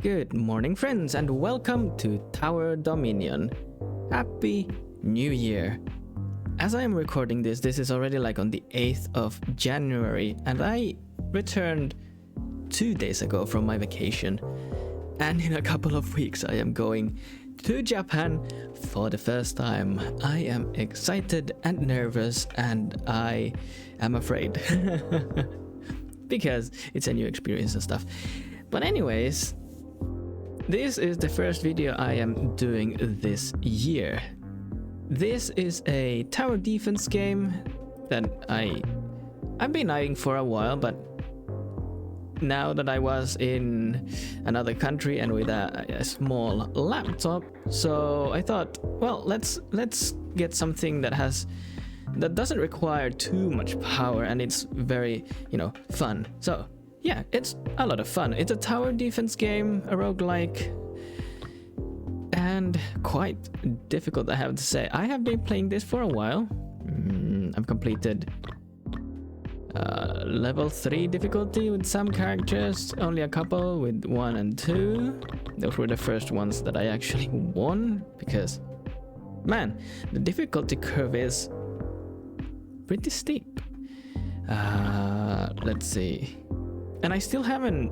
Good morning, friends, and welcome to Tower Dominion. Happy New Year! As I am recording this is already like on the 8th of January, and I returned 2 days ago from my vacation. And in a couple of weeks, I am going to Japan for the first time. I am excited and nervous, and I am afraid because it's a new experience and stuff. But anyways, this is the first video I am doing this year. This is a tower defense game that I've been eyeing for a while, but now that I was in another country and with a small laptop, so I thought, well, let's get something that doesn't require too much power and it's very, fun. So yeah, it's a lot of fun. It's a tower defense game, a roguelike, and quite difficult, I have to say. I have been playing this for a while. I've completed level 3 difficulty with some characters, only a couple with 1 and 2. Those were the first ones that I actually won, because, man, the difficulty curve is pretty steep. Let's see. And I still haven't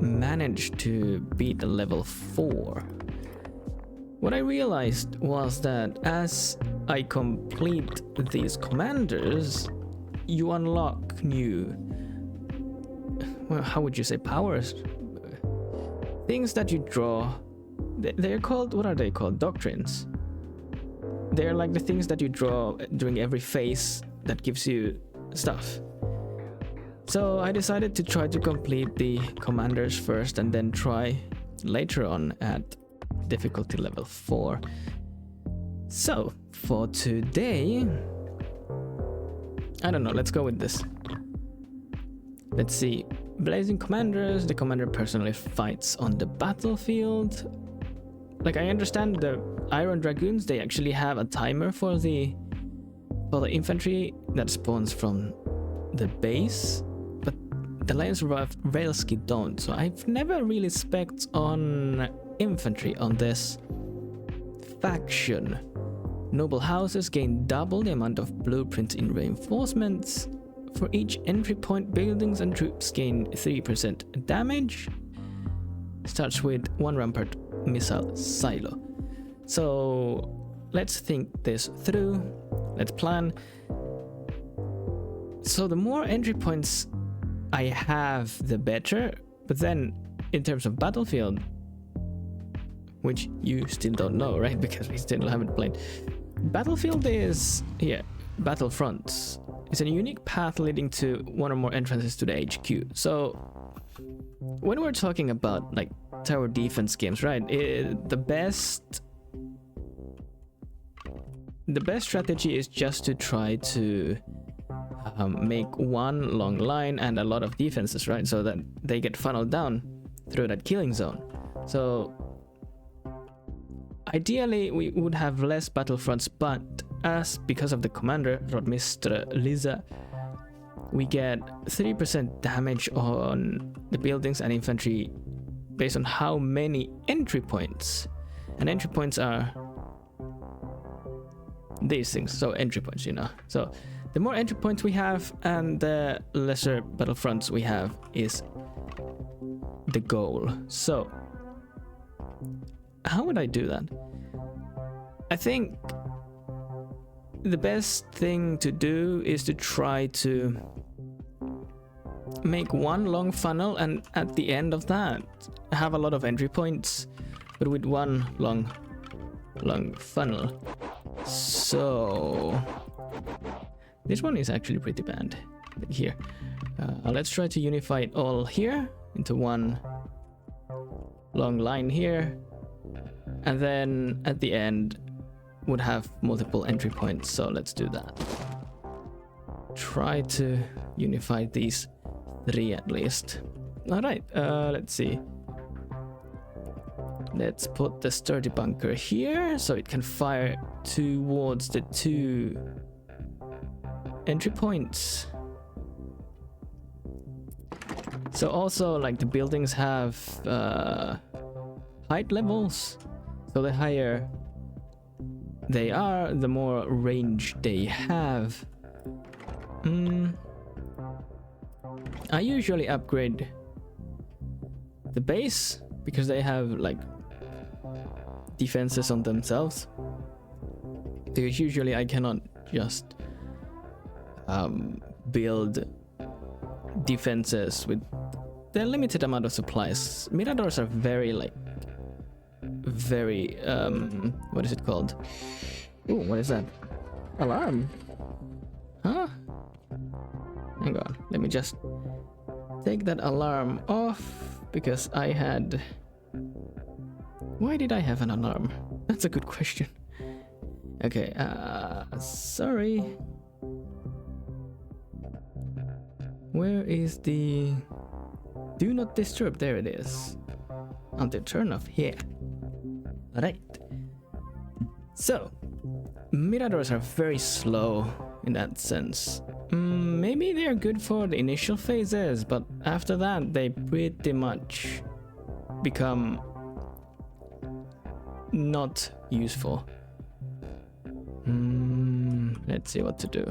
managed to beat the level 4. What I realized was that as I complete these commanders, you unlock new, well, how would you say, powers? Things that you draw. They're called, what are they called? Doctrines. They're like the things that you draw during every phase that gives you stuff. So I decided to try to complete the commanders first and then try later on at difficulty level 4. So for today, I don't know, let's go with this. Let's see. Blazing commanders, the commander personally fights on the battlefield. Like, I understand the Iron Dragoons, they actually have a timer for the infantry that spawns from the base. The Lions of Railski don't, so I've never really spec'd on infantry on this faction. Noble houses gain double the amount of blueprints in reinforcements. For each entry point, buildings and troops gain 3% damage. Starts with 1 rampart missile silo. So let's think this through. Let's plan. So the more entry points I have, the better. But then in terms of battlefield, which you still don't know, right? Because we still haven't played. Battlefield is, yeah, battlefronts. It's a unique path leading to one or more entrances to the HQ. So when we're talking about like tower defense games, right? The best strategy is just to try to make one long line and a lot of defenses, right? So that they get funneled down through that killing zone. So ideally we would have less battlefronts, but because of the commander, Rotmistr Liza, we get 3% damage on the buildings and infantry based on how many entry points. And entry points are these things, so entry points, So the more entry points we have and the lesser battlefronts we have is the goal. So how would I do that? I think the best thing to do is to try to make one long funnel and at the end of that have a lot of entry points, but with one long funnel. So this one is actually pretty bad here. Let's try to unify it all here into one long line here, and then at the end would have multiple entry points. So let's do that. Try to unify these 3 at least. All right, let's see. Let's put the sturdy bunker here so it can fire towards the 2 entry points. So also, like, the buildings have height levels. So the higher they are, the more range they have. I usually upgrade the base because they have like defenses on themselves. Because usually I cannot just build defenses with the limited amount of supplies. Miradors are very what is it called? Oh, what is that? Alarm? Huh? Hang on, let me just take that alarm off because I had... Why did I have an alarm? That's a good question. Okay, sorry. Where is the... Do not disturb? There it is. Until turn off here. Alright. So, Miradors are very slow in that sense. Maybe they're good for the initial phases, but after that they pretty much become not useful. Let's see what to do.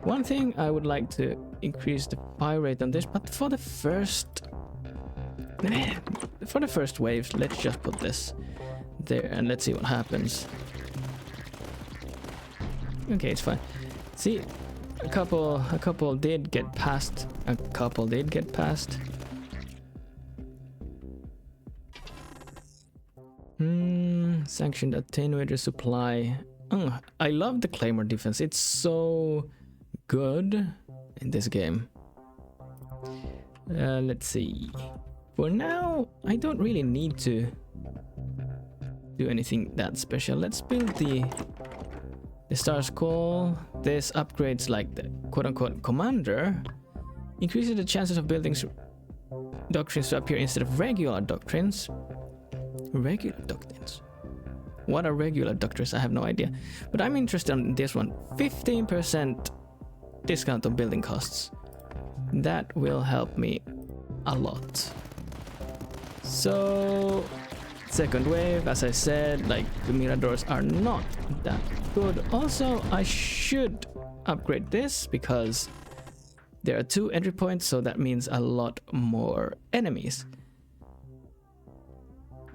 One thing, I would like to increase the fire rate on this, but for the first waves, let's just put this there and let's see what happens. Okay, it's fine. See, a couple did get past. Sanctioned attenuator supply. Oh, I love the Claymore defense. It's so good in this game. Let's see. For now, I don't really need to do anything that special. Let's build the Star's Call. This upgrades like the quote-unquote commander. Increases the chances of buildings doctrines to appear instead of regular doctrines. Regular doctrines? What are regular doctrines? I have no idea. But I'm interested in this one. 15% discount on building costs. That will help me a lot. So, second wave, as I said, like the Miradors are not that good. Also, I should upgrade this because there are 2 entry points, so that means a lot more enemies.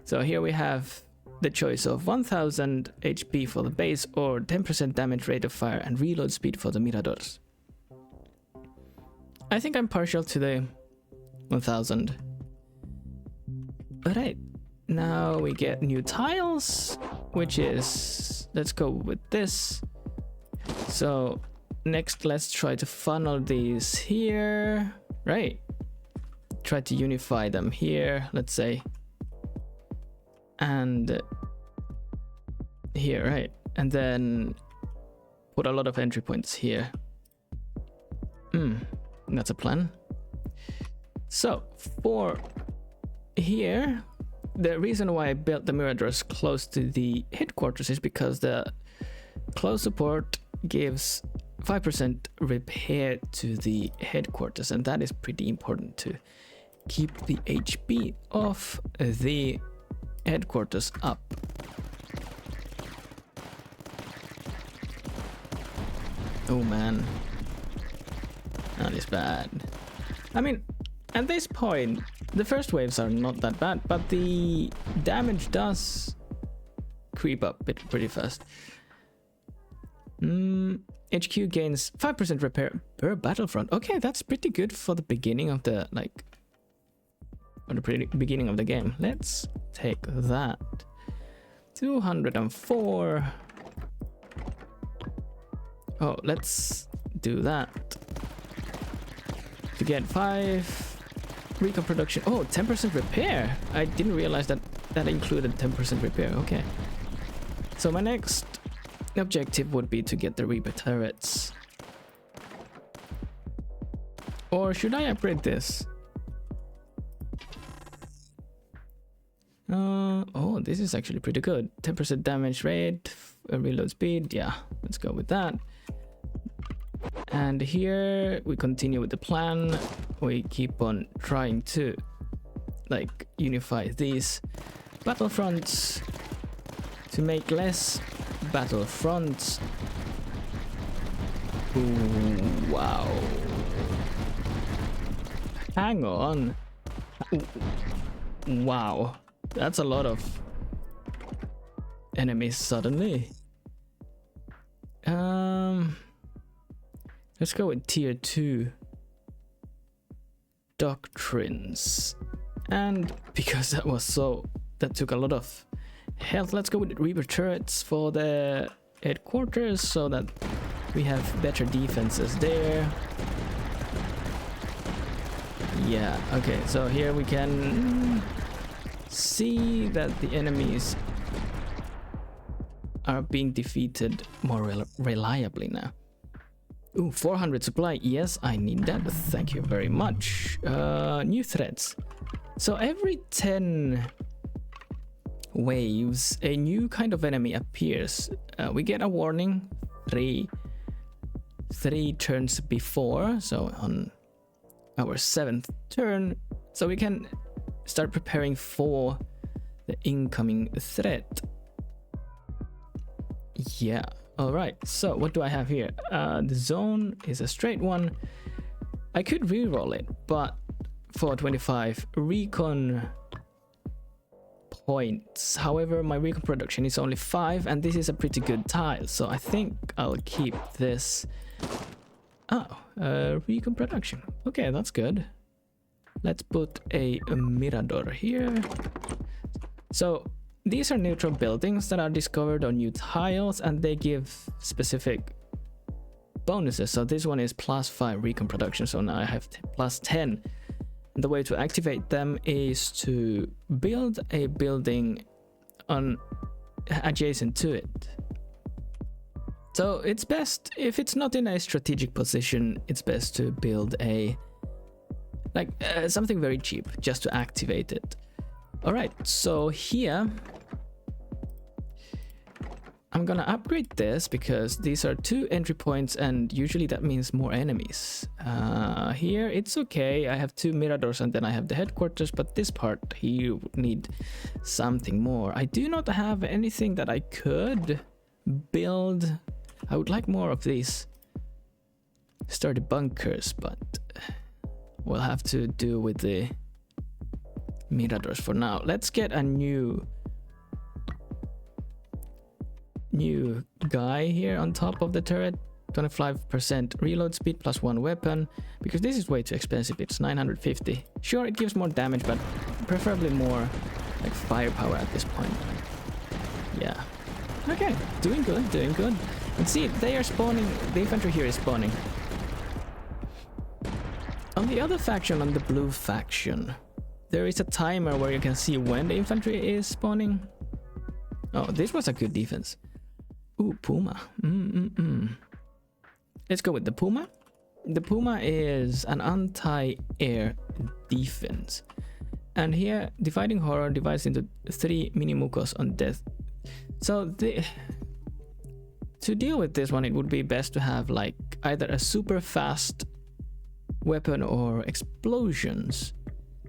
So here we have the choice of 1000 HP for the base or 10% damage rate of fire and reload speed for the Miradors. I think I'm partial to the 1000. Alright, now we get new tiles, which is... Let's go with this. So next, let's try to funnel these here. Right. Try to unify them here, let's say. And here, right? And then put a lot of entry points here. That's a plan. So for here, the reason why I built the Miradors close to the headquarters is because the close support gives 5% repair to the headquarters, and that is pretty important to keep the HP of the headquarters up. Oh man, that is bad. I mean, at this point, the first waves are not that bad, but the damage does creep up pretty fast. HQ gains 5% repair per battlefront. Okay, that's pretty good for the beginning of the beginning of the game. Let's take that. 204. Oh, let's do that. To get 5 recon production. Oh, 10% repair. I didn't realize that included 10% repair. Okay. So my next objective would be to get the Reaper turrets. Or should I upgrade this? Oh, this is actually pretty good. 10% damage rate, reload speed. Yeah, let's go with that. And here we continue with the plan. we keep on trying to like unify these battlefronts to make less battlefronts. Ooh, wow. Hang on. Ooh, wow. That's a lot of enemies suddenly. Let's go with tier 2 doctrines. And because that took a lot of health, let's go with Reaper turrets for the headquarters so that we have better defenses there. Yeah, okay, so here we can see that the enemies are being defeated more reliably now. Ooh, 400 supply. Yes, I need that. Thank you very much. New threats. So every 10 waves, a new kind of enemy appears. We get a warning three turns before, so on our 7th turn, so we can start preparing for the incoming threat. Yeah, all right, so what do I have here? The zone is a straight one. I could reroll it, but for 25 recon points. However, my recon production is only 5, and this is a pretty good tile, so I think I'll keep this. Oh, recon production. Okay, that's good. Let's put a mirador here. So these are neutral buildings that are discovered on new tiles, and they give specific bonuses. So this one is +5 recon production, so now I have +10. And the way to activate them is to build a building adjacent to it. So it's best, if it's not in a strategic position, it's best to build something very cheap just to activate it. All right, so here I'm gonna upgrade this because these are 2 entry points, and usually that means more enemies. Here it's okay, I have 2 miradors and then I have the headquarters, but this part here would need something more. I do not have anything that I could build. I would like more of these sturdy bunkers, but we'll have to do with the miradors for now. Let's get a new guy here on top of the turret. 25% reload speed +1 weapon, because this is way too expensive. It's 950. Sure, it gives more damage, but preferably more like firepower at this point. Yeah. Okay, doing good, doing good. And see, they are spawning, the infantry here is spawning. On the other faction, on the blue faction, there is a timer where you can see when the infantry is spawning. Oh, this was a good defense. Ooh, Puma. Let's go with the Puma. The Puma is an anti-air defense. And here, dividing horror divides into 3 mini-mukos on death. So to deal with this one, it would be best to have like either a super fast weapon or explosions.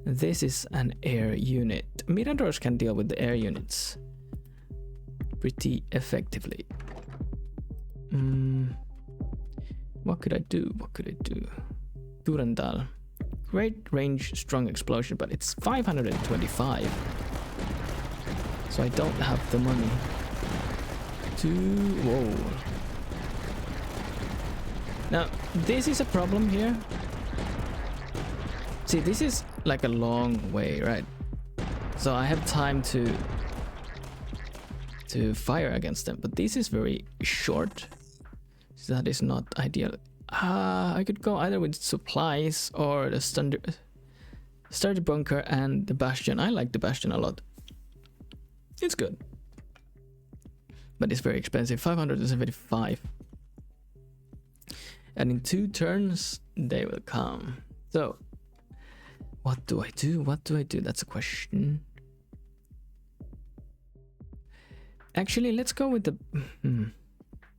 This is an air unit. Miradors can deal with the air units pretty effectively. What could I do? What could I do? Durandal. Great range, strong explosion, but it's 525. So I don't have the money to... Whoa. Now, this is a problem here. See, this is like a long way, right? So I have time to fire against them, but this is very short. So that is not ideal. I could go either with supplies or the sturdy bunker and the bastion. I like the bastion a lot. It's good, but it's very expensive. 575, and in 2 turns they will come. So what do I do? What do I do? That's a question. Actually, let's go with the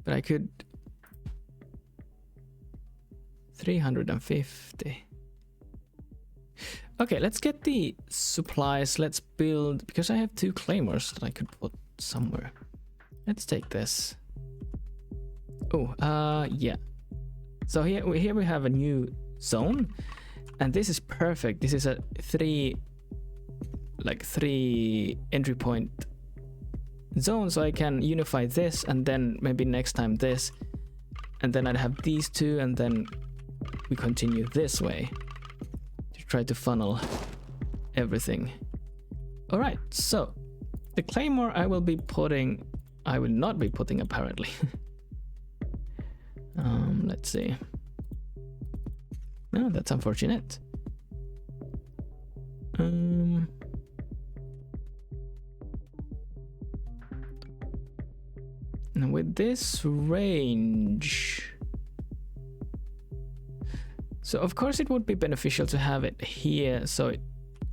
but I could 350. Okay, let's get the supplies. Let's build, because I have 2 claymores that I could put somewhere. Let's take this. Oh, yeah. So here we have a new zone, and this is perfect. This is a 3 entry point zone, so I can unify this, and then maybe next time this, and then I'd have these 2, and then we continue this way to try to funnel everything. All right, so the claymore I will not be putting apparently. Let's see. No, that's unfortunate. And with this range, so of course it would be beneficial to have it here so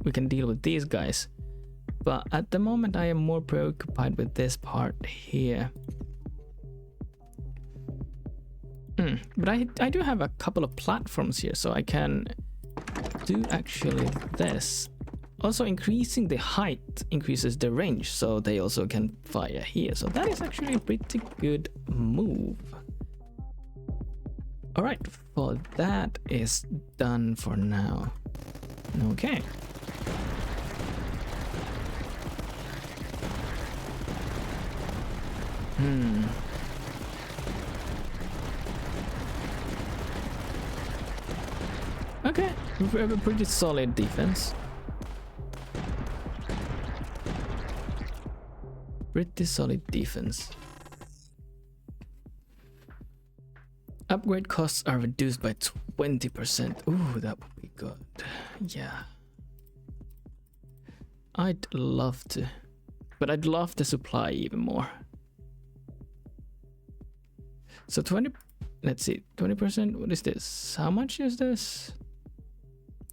we can deal with these guys. But at the moment I am more preoccupied with this part here. But I do have a couple of platforms here, so I can do actually this. Also, increasing the height increases the range, so they also can fire here. So that is actually a pretty good move. Alright, well, that is done for now. Okay. Okay, we have a pretty solid defense. Pretty solid defense. Upgrade costs are reduced by 20%. Ooh, that would be good. Yeah. I'd love to. But I'd love the supply even more. So 20... Let's see. 20%? What is this? How much is this?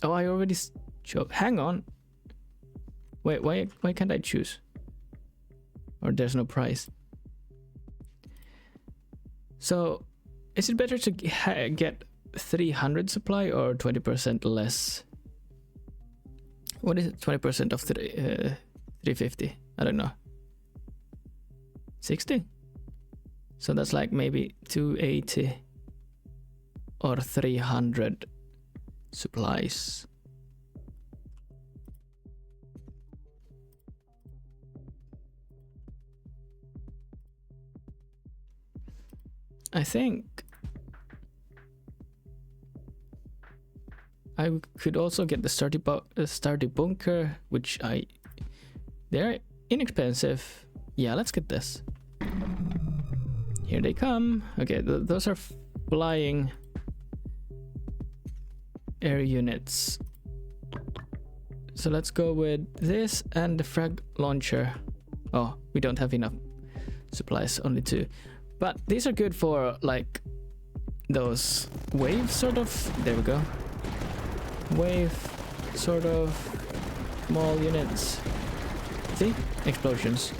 Oh, I already... Hang on. Wait, why can't I choose? Or there's no price. So, is it better to get 300 supply or 20% less? What is it? 20% of 350? I don't know. 60? So that's like maybe 280 or 300 supplies. I think I could also get the sturdy bunker, which they're inexpensive. Yeah, let's get this. Here they come. Okay, those are flying air units. So let's go with this and the frag launcher. Oh, we don't have enough supplies, only 2. But these are good for like those wave sort of. There we go. Wave sort of small units. See? Explosions.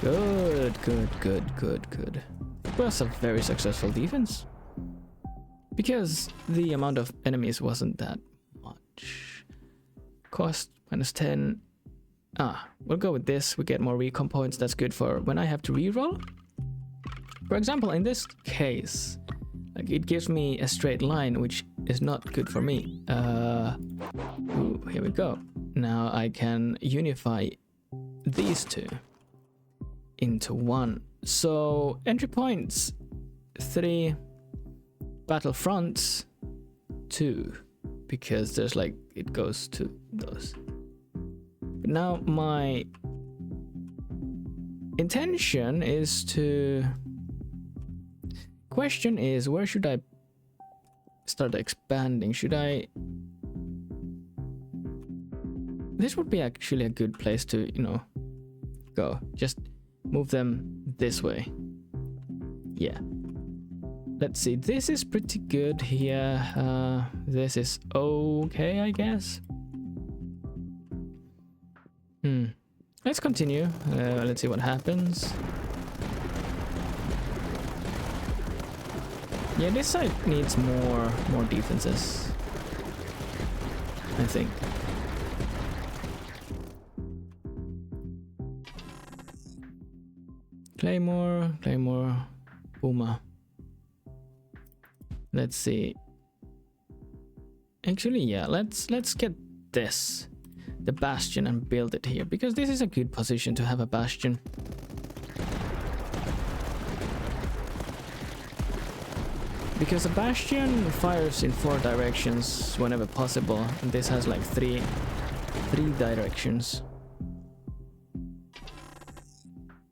Good. It was a very successful defense. Because the amount of enemies wasn't that much. Cost -10. We'll go with this. We get more recon points. That's good for when I have to reroll. For example, in this case, like it gives me a straight line, which is not good for me. Here we go. Now I can unify these 2 into 1. So entry points 3, battle fronts 2, because there's like it goes to those. But now my intention is to... Question is, where should I start expanding? Should I... This would be actually a good place to, go. Just move them this way. Yeah. Let's see. This is pretty good here. This is okay, I guess. Let's continue. Let's see what happens. Yeah, this side needs more defenses. I think. Claymore, Puma. Let's see. Actually, yeah, let's get this, the bastion, and build it here, because this is a good position to have a bastion. Because a bastion fires in 4 directions whenever possible, and this has like three directions.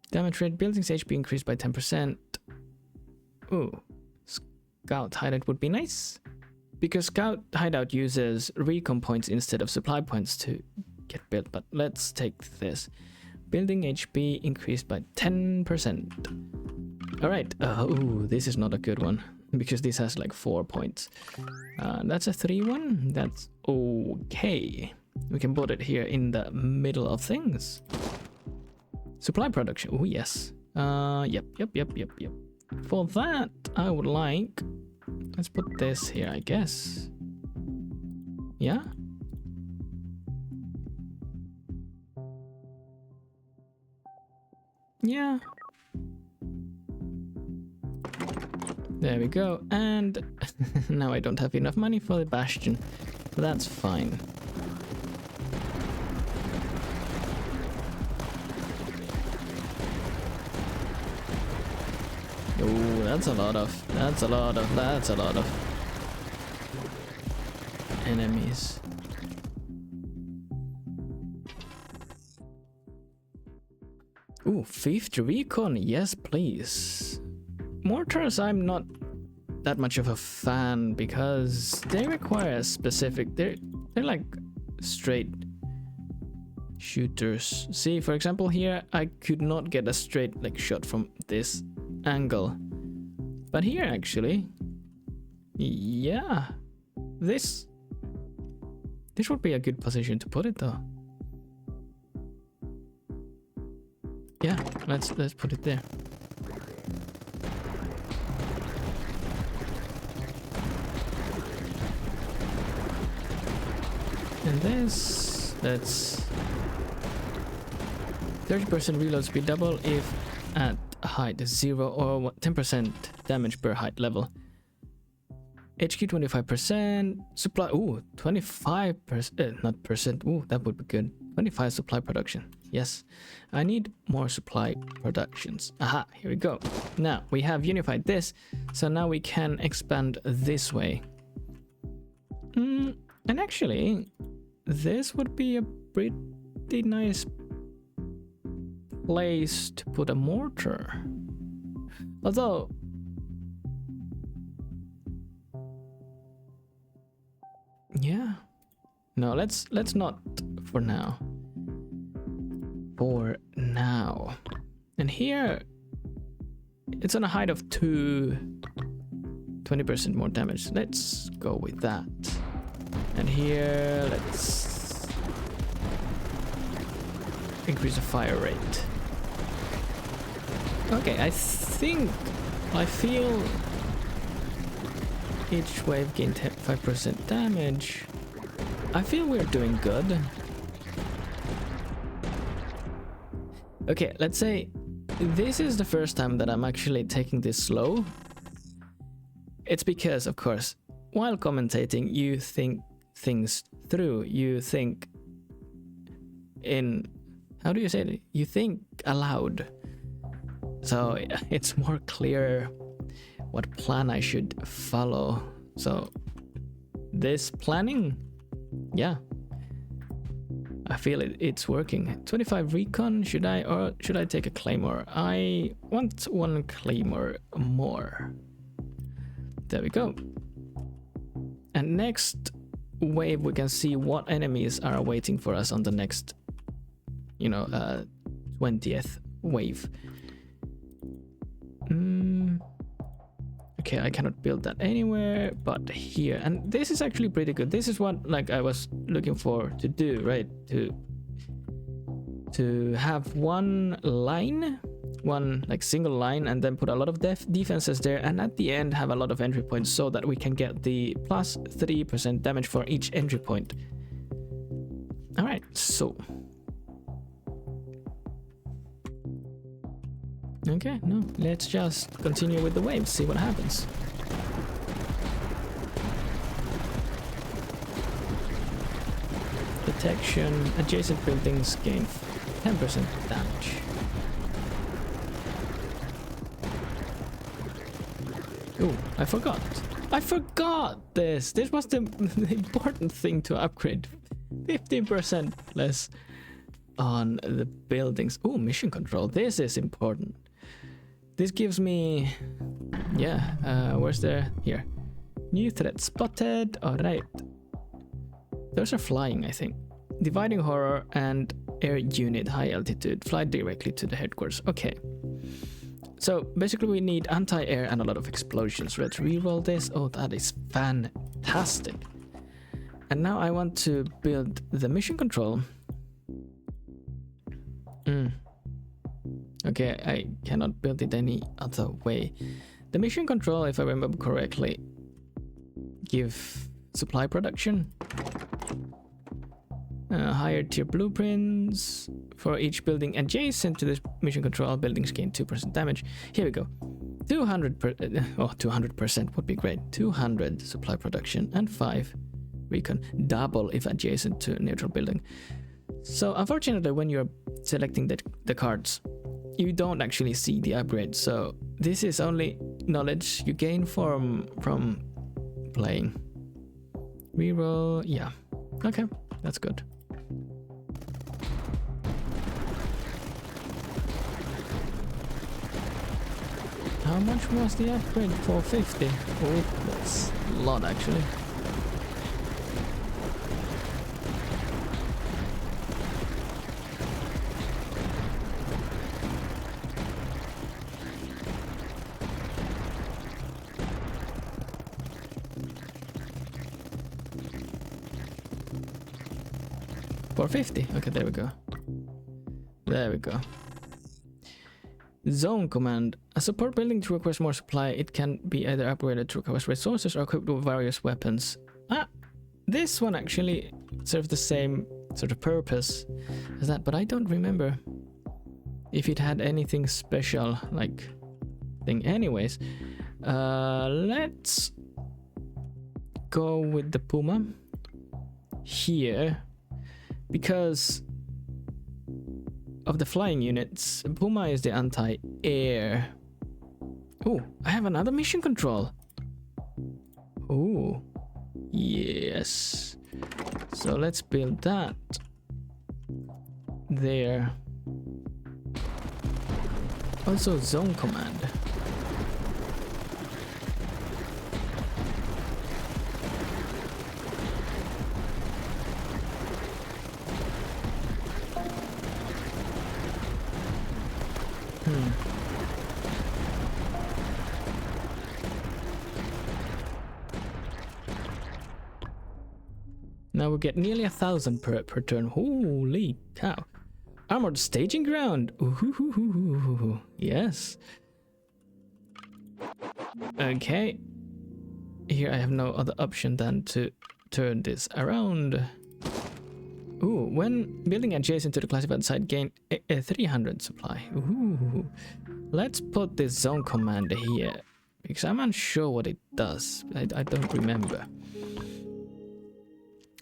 Damage rate, buildings HP increased by 10%. Ooh, Scout Hideout would be nice. Because Scout Hideout uses recon points instead of supply points to get built, but let's take this. Building HP increased by 10%. Alright, ooh, this is not a good one, because this has like 4 points. That's a 3-1, that's okay. We can put it here in the middle of things. Supply production, oh yes. Yep. For that, I would like... Let's put this here, I guess. Yeah? Yeah. There we go. And now I don't have enough money for the bastion. But that's fine. Oh, that's a lot of enemies. Ooh, 50 recon, yes please. Mortars I'm not that much of a fan because they require a specific, they're like straight shooters. See, for example here I could not get a straight like shot from this angle, but here actually, yeah, this would be a good position to put it though. Yeah, let's put it there. And this, that's 30% reload speed double if at height 0 or 10% damage per height level. HQ 25%, supply, ooh, 25%, not percent, ooh, that would be good. 25 supply production, yes. I need more supply productions. Aha, here we go. Now, we have unified this, so now we can expand this way. And actually, this would be a pretty nice place to put a mortar. Although, yeah, no, let's not for now. For now. And here, it's on a height of 20% more damage. Let's go with that. And here, let's increase the fire rate. Okay, I feel each wave gained 5% damage. I feel we're doing good. Okay, let's say this is the first time that I'm actually taking this slow. It's because, of course, while commentating, you think things through. You think in, how do you say it? You think aloud. So it's more clear what plan I should follow. So this planning, yeah, I feel it's working. 25 recon, should I take a claymore? I want 1 claymore more. There we go. And next wave we can see what enemies are waiting for us on the next, 20th wave. Okay, I cannot build that anywhere but here, and this is actually pretty good. This is what I was looking for to do, right? To have one line, one single line, and then put a lot of defenses there, and at the end have a lot of entry points so that we can get the plus 3% damage for each entry point. Alright, so. Okay, no, let's just continue with the waves, see what happens. Detection, adjacent buildings gain 10% damage. Oh, I forgot. I forgot this. This was the important thing to upgrade. 15% less on the buildings. Oh, mission control. This is important. This gives me... Yeah, where's the... Here. New threat spotted. Alright. Those are flying, I think. Dividing horror and air unit high altitude. Fly directly to the headquarters. Okay. So basically we need anti-air and a lot of explosions. Let's reroll this. Oh, that is fantastic. And now I want to build the mission control. Okay, I cannot build it any other way. The mission control, if I remember correctly, give supply production. Higher tier blueprints for each building adjacent to this mission control. Buildings gain 2% damage. Here we go. 200% would be great. 200 supply production and 5 recon. Double if adjacent to neutral building. So unfortunately, when you're selecting the cards, you don't actually see the upgrade. So this is only knowledge you gain from playing. Reroll, yeah. Okay, that's good. How much was the upgrade? 450. Oh, that's a lot actually. $450. Okay, there we go. There we go. Zone command. A support building to request more supply. It can be either upgraded to request resources or equipped with various weapons. Ah, this one actually serves the same sort of purpose as that, but I don't remember if it had anything special like thing. Anyways, let's go with the Puma here because of the flying units. Puma is the anti-air. Oh, I have another mission control. Oh, yes. So let's build that there. Also zone command. Now we get nearly 1,000 per turn. Holy cow. Armored staging ground. Ooh, yes. Okay. Here I have no other option than to turn this around. Ooh, when building adjacent to the classified site, gain 300 supply. Ooh. Let's put this zone command here, because I'm unsure what it does. I don't remember.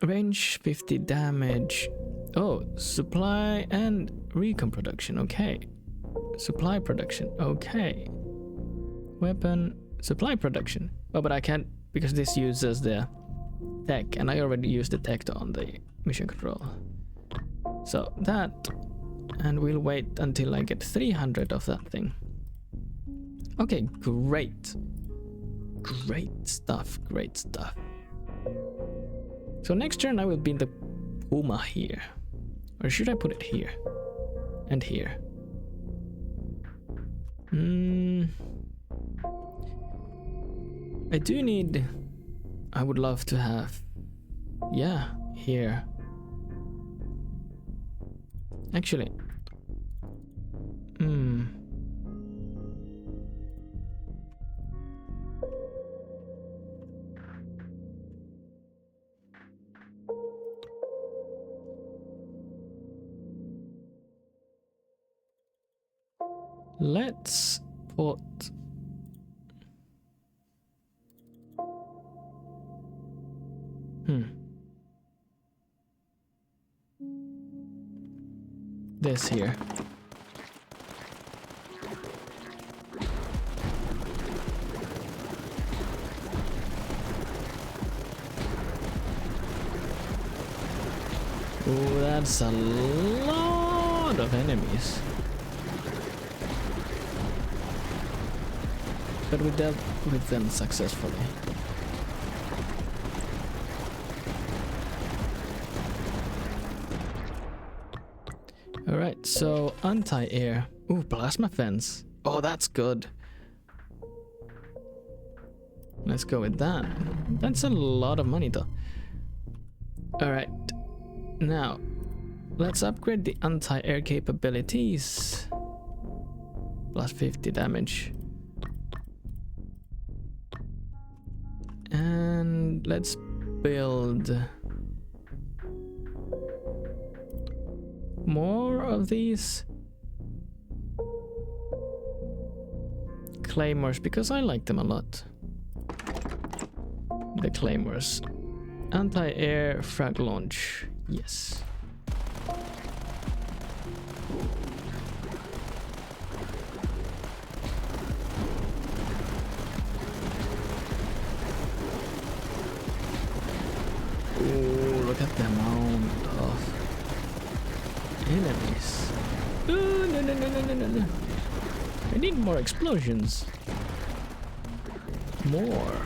Range 50 damage. Oh, supply and recon production. Okay. Supply production. Okay. Weapon supply production. Oh, but I can't because this uses the tech, and I already used the tech on the mission control. So that, and we'll wait until I get 300 of that thing. Okay, great. Great stuff, great stuff. So next turn I will build the Puma here. Or should I put it here? And here. I do need... I would love to have... Yeah, here. Actually... Let's put... this here. Oh, that's a lot of enemies. But we dealt with them successfully. Alright, so anti-air. Ooh, plasma fence. Oh, that's good. Let's go with that. That's a lot of money though. Alright. Now, let's upgrade the anti-air capabilities. Plus 50 damage. And let's build more of these claymores because I like them a lot. The claymores. Anti-air frag launch. Yes. Oh, look at the amount of enemies. Oh, no, no, no, no, no, no, no. I need more explosions. More.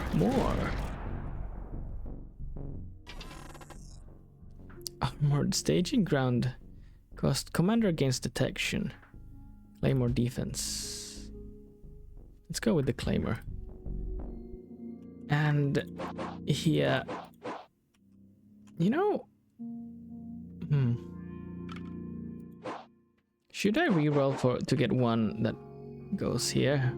Armored staging ground. Cost commander against detection. Claymore defense. Let's go with the claymore. And here, you know, should I reroll to get one that goes here?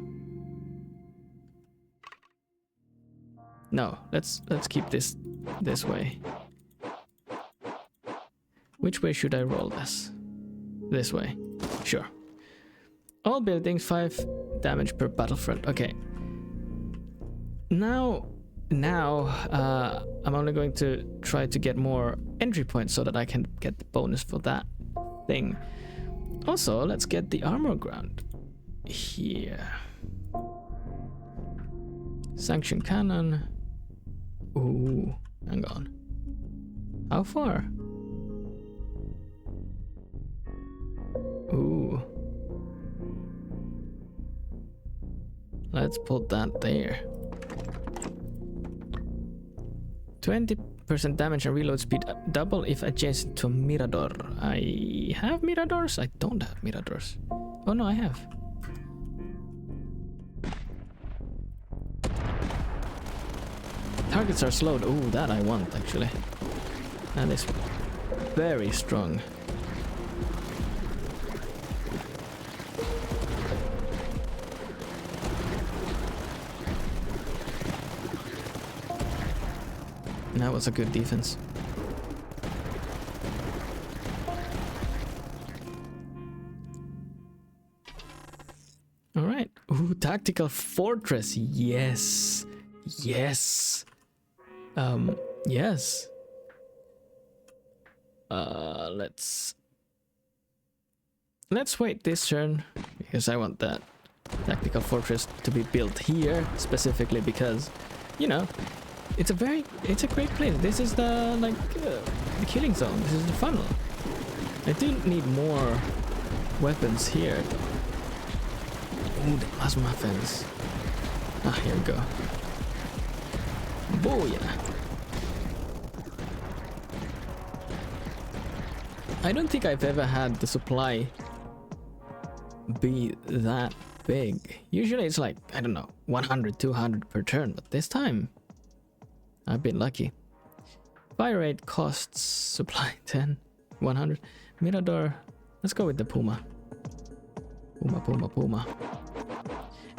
No, let's keep this way. Which way should I roll this? This way. Sure. All buildings 5 damage per battlefront. Okay. Now I'm only going to try to get more entry points so that I can get the bonus for that thing. Also, let's get the armor ground here. Sanction cannon. Ooh, hang on. How far? Ooh. Let's put that there. 20% damage and reload speed double if adjacent to a Mirador. I have Miradors? I don't have Miradors. Oh no, I have. Targets are slowed. Ooh, that I want actually. That is very strong. That was a good defense. All right. Ooh, tactical fortress. Yes. Yes. Yes. Let's wait this turn because I want that tactical fortress to be built here specifically because, you know, it's a great place. This is the the killing zone. This is the funnel. I do need more weapons here. Ooh, the plasma fence. Ah, here we go. Booyah! I don't think I've ever had the supply be that big. Usually it's like, I don't know, 100, 200 per turn, but this time I've been lucky. Fire rate costs supply 10, 100. Mirador, let's go with the Puma. Puma.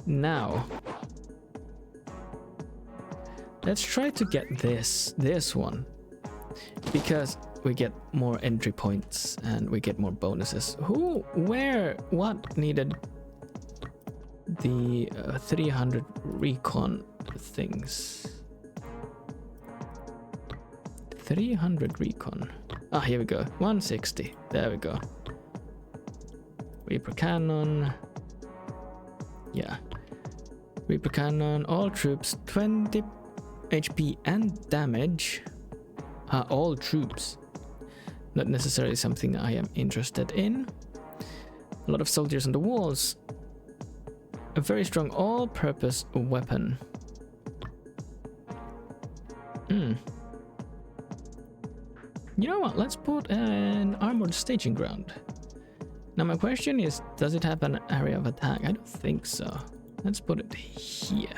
Now, let's try to get this one. Because we get more entry points and we get more bonuses. What needed the 300 recon things. 300 recon. Ah, here we go. 160. There we go. Reaper cannon. Yeah. Reaper cannon. All troops 20 HP and damage. All troops. Not necessarily something I am interested in. A lot of soldiers on the walls. A very strong all-purpose weapon. You know what? Let's put an armored staging ground. Now my question is, does it have an area of attack? I don't think so. Let's put it here.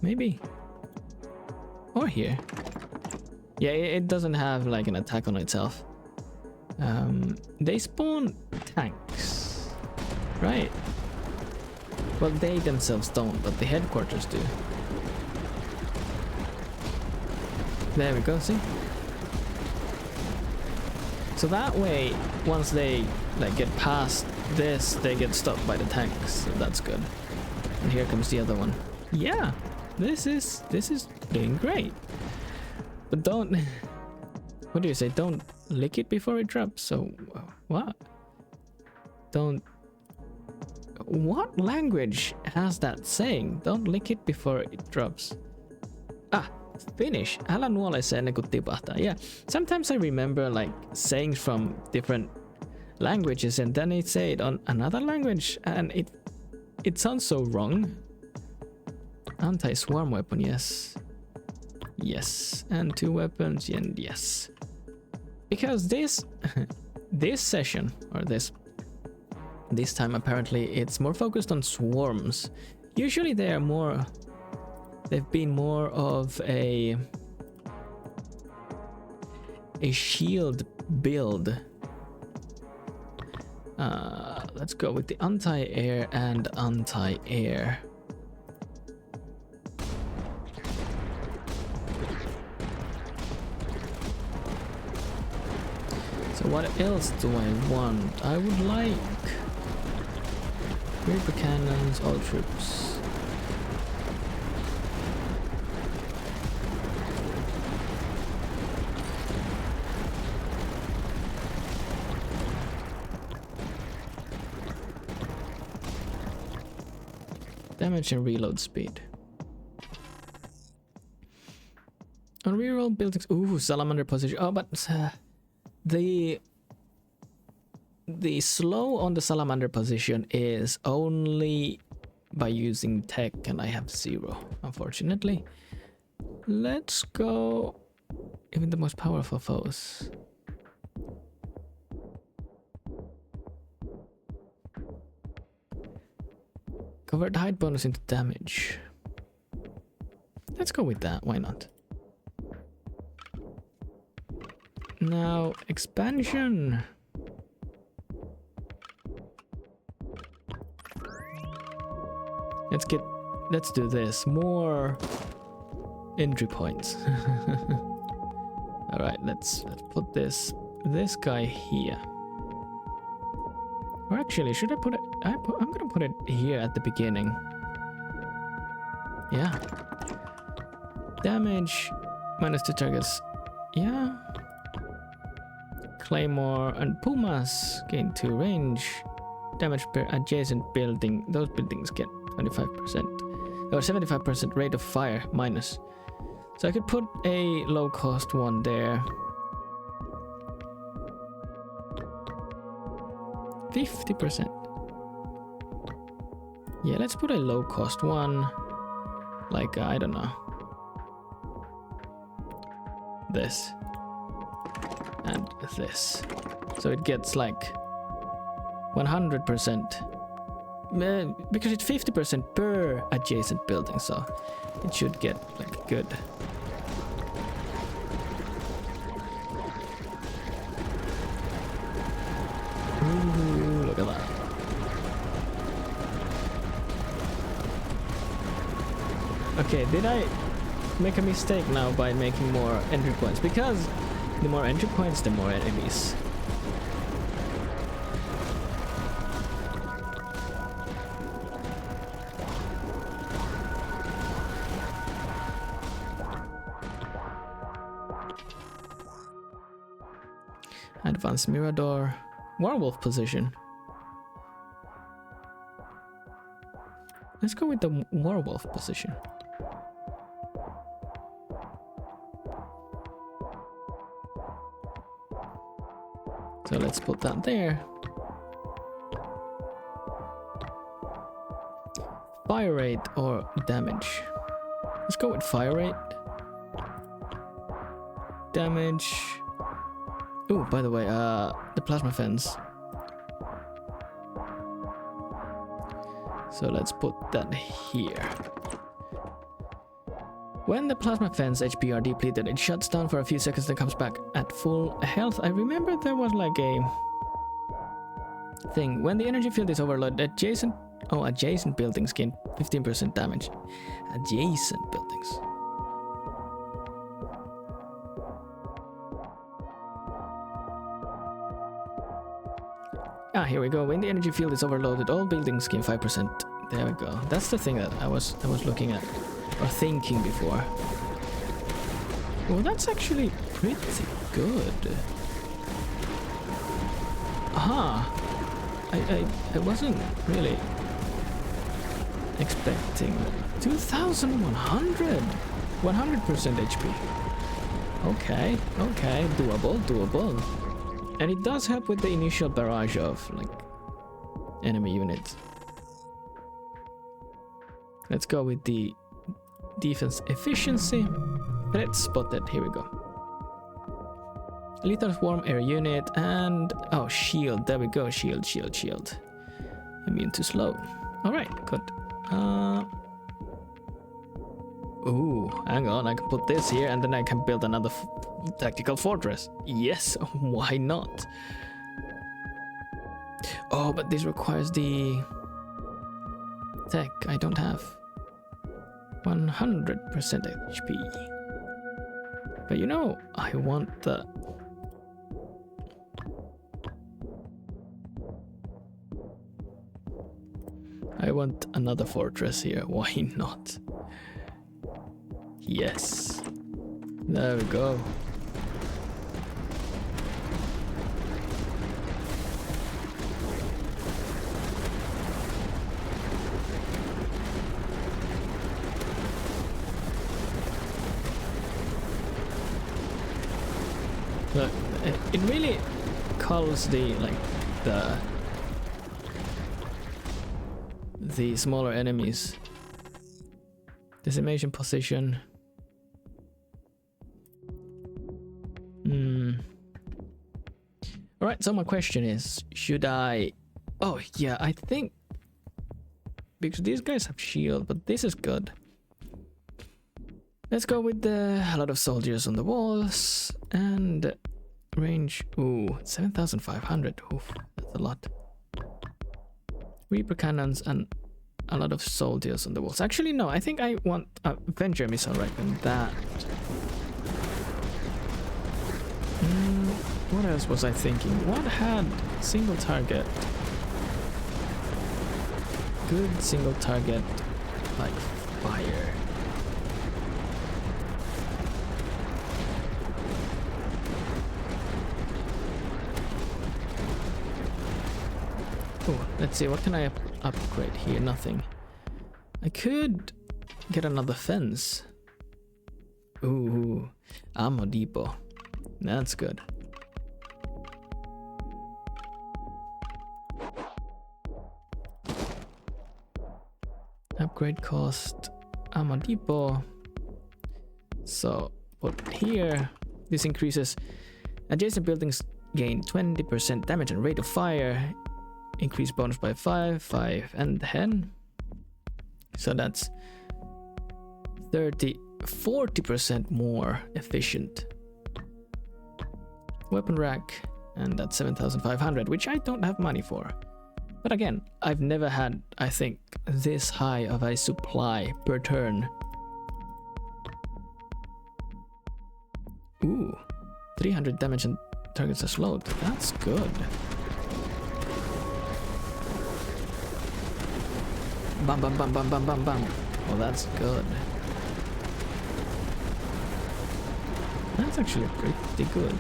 Maybe. Or here. Yeah, it doesn't have like an attack on itself. They spawn tanks, right? Well, they themselves don't, but the headquarters do. There we go, see? So that way, once they like get past this, they get stopped by the tanks. So that's good. And here comes the other one. Yeah, this is doing great. But don't, what do you say? Don't lick it before it drops. So what? Don't. What language has that saying? Don't lick it before it drops. Ah, Finnish. Älä nuole se ennen kuin tipahtaa. Yeah, sometimes I remember like sayings from different languages and then they say it on another language and it sounds so wrong. Anti-swarm weapon, yes. Yes. And 2 weapons, and yes. Because this this session, or this time apparently it's more focused on swarms. Usually they've been more of a shield build. Let's go with the anti-air and anti-air. So what else do I want? I would like Reaper cannons, all troops. Damage and reload speed. On reroll buildings. Ooh, salamander position. Oh, but the slow on the salamander position is only by using tech, and I have 0, unfortunately. Let's go even the most powerful foes. Convert height bonus into damage. Let's go with that, why not? Now, expansion. Let's do this. More entry points. All right, let's put this guy here. Or actually, should I put it? I'm gonna put it here at the beginning. Yeah. Damage -2 targets. Yeah. Claymore and Pumas gain 2 range. Damage per adjacent building. Those buildings get 25% or 75% rate of fire minus. So I could put a low cost one there. 50%. Yeah, let's put a low cost one. Like, I don't know. This. And this. So it gets like 100%. Because it's 50% per adjacent building, so it should get like good. Ooh, look at that. Okay, did I make a mistake now by making more entry points? Because the more entry points, the more enemies. Advanced Mirador. Werewolf position. Let's go with the werewolf position. So let's put that there. Fire rate or damage? Let's go with fire rate. Damage. Oh, by the way, the plasma fence. So let's put that here. When the plasma fence HP are depleted, it shuts down for a few seconds and comes back at full health. I remember there was like a thing. When the energy field is overloaded, adjacent buildings gain 15% damage. Adjacent buildings. Ah, here we go. When the energy field is overloaded, all buildings gain 5%. There we go. That's the thing that I was looking at or thinking before. Well, that's actually pretty good. Aha. I wasn't really expecting 2,100. 100% HP. Okay, doable. And it does help with the initial barrage of like enemy units. Let's go with the defense efficiency. Let's spot it. Here we go. Lethal swarm air unit and shield. There we go. Shield. Immune to slow. All right, good. Ooh, hang on. I can put this here and then I can build another tactical fortress. Yes, why not? Oh, but this requires the tech. I don't have 100% HP. But you know, I want the... I want another fortress here. Why not? Yes. There we go. Look, it really calls the smaller enemies. Decimation position. Alright, so my question is, should I... Oh yeah, I think... Because these guys have shield, but this is good. Let's go with a lot of soldiers on the walls and range. Ooh, 7,500. Oof, that's a lot. Reaper cannons and a lot of soldiers on the walls. Actually, no, I think I want a Avenger missile weapon. That. What else was I thinking? What had single target? Good single target, like fire. Oh, let's see, what can I upgrade here? Nothing. I could get another fence. Ooh, ammo depot. That's good. Upgrade cost, ammo depot. So put here. This increases adjacent buildings gain 20% damage and rate of fire. Increase bonus by 5, 5, and 10. So that's 40% more efficient. Weapon rack, and that's 7,500, which I don't have money for. But again, I've never had, I think, this high of a supply per turn. Ooh, 300 damage and targets are slowed. That's good. Bam, bam, bam, bam, bam, bam, bam. Well, that's good. That's actually pretty good.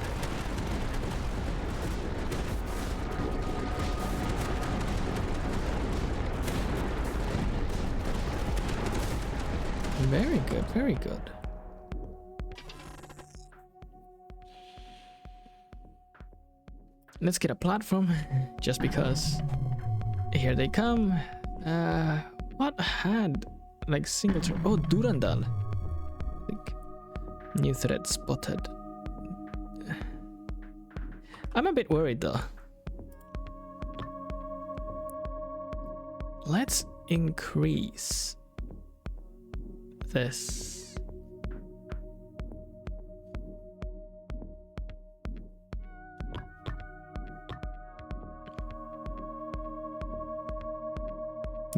Very good, very good. Let's get a platform, just because. Here they come. What had like single turn? Oh, Durandal. I think. New threat spotted. I'm a bit worried though. Let's increase this.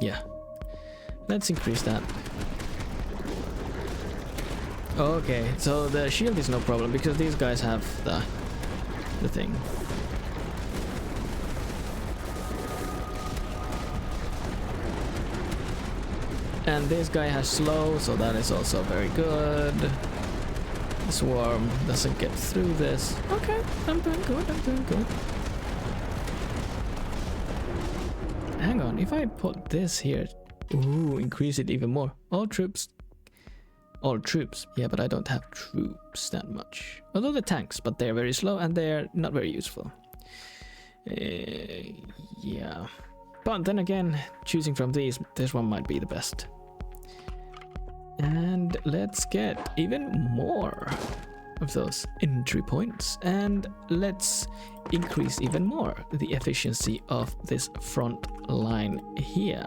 Yeah, let's increase that. Okay, so the shield is no problem because these guys have the thing. And this guy has slow, so that is also very good. The swarm doesn't get through this. Okay, I'm doing good, I'm doing good. Hang on, if I put this here, ooh, increase it even more. All troops, yeah, but I don't have troops that much. Although the tanks, but they're very slow and they're not very useful. Yeah. But then again, choosing from these, this one might be the best. And let's get even more of those entry points. And let's increase even more the efficiency of this front line here.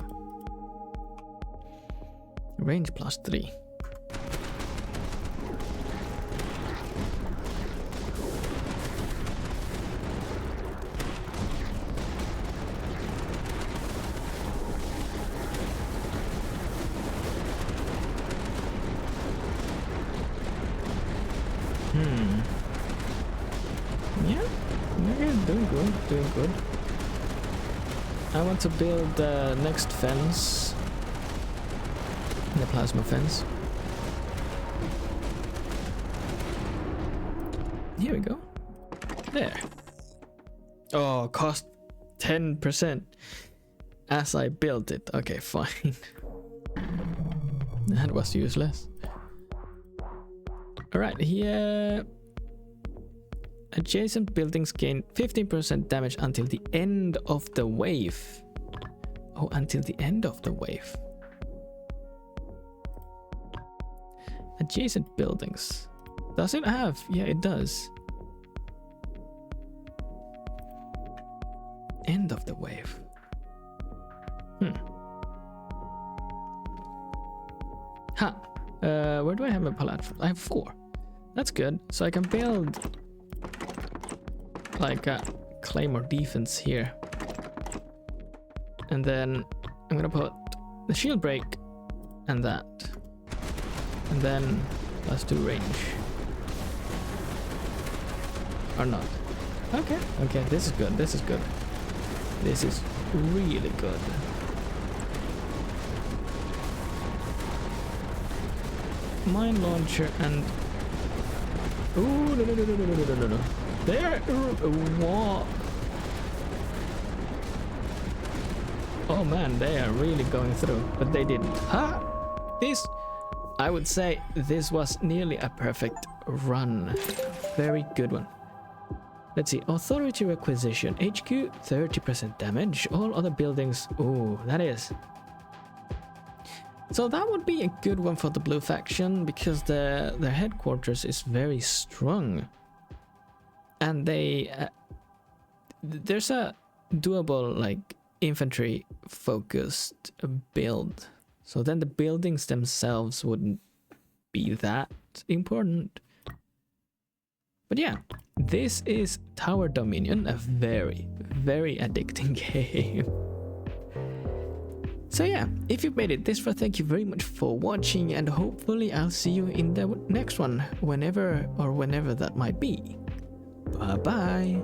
Range +3. Yeah, you're doing good. I want to build the next fence, the plasma fence. Here we go. There. Oh, cost 10% as I built it. Okay, fine. That was useless. Alright, here adjacent buildings gain 15% damage until the end of the wave. Oh, until the end of the wave. Adjacent buildings. Does it have? Yeah, it does. End of the wave. Where do I have a platform? I have 4. That's good. So I can build like a claymore defense here. And then I'm gonna put the shield break and that. And then let's do range. Or not. Okay, okay, this is good, this is good. This is really good. Mine launcher and... Ooh, no. There... What? Oh man, they are really going through. But they didn't. This... I would say this was nearly a perfect run. Very good one. Let's see. Authority requisition. HQ, 30% damage. All other buildings... Ooh, that is... So that would be a good one for the blue faction because their headquarters is very strong. And they... there's a doable, like, infantry focused build. So then the buildings themselves wouldn't be that important. But yeah, this is Tower Dominion, a very, very addicting game. So yeah, if you made it this far, thank you very much for watching, and hopefully I'll see you in the next one, whenever that might be. Bye bye.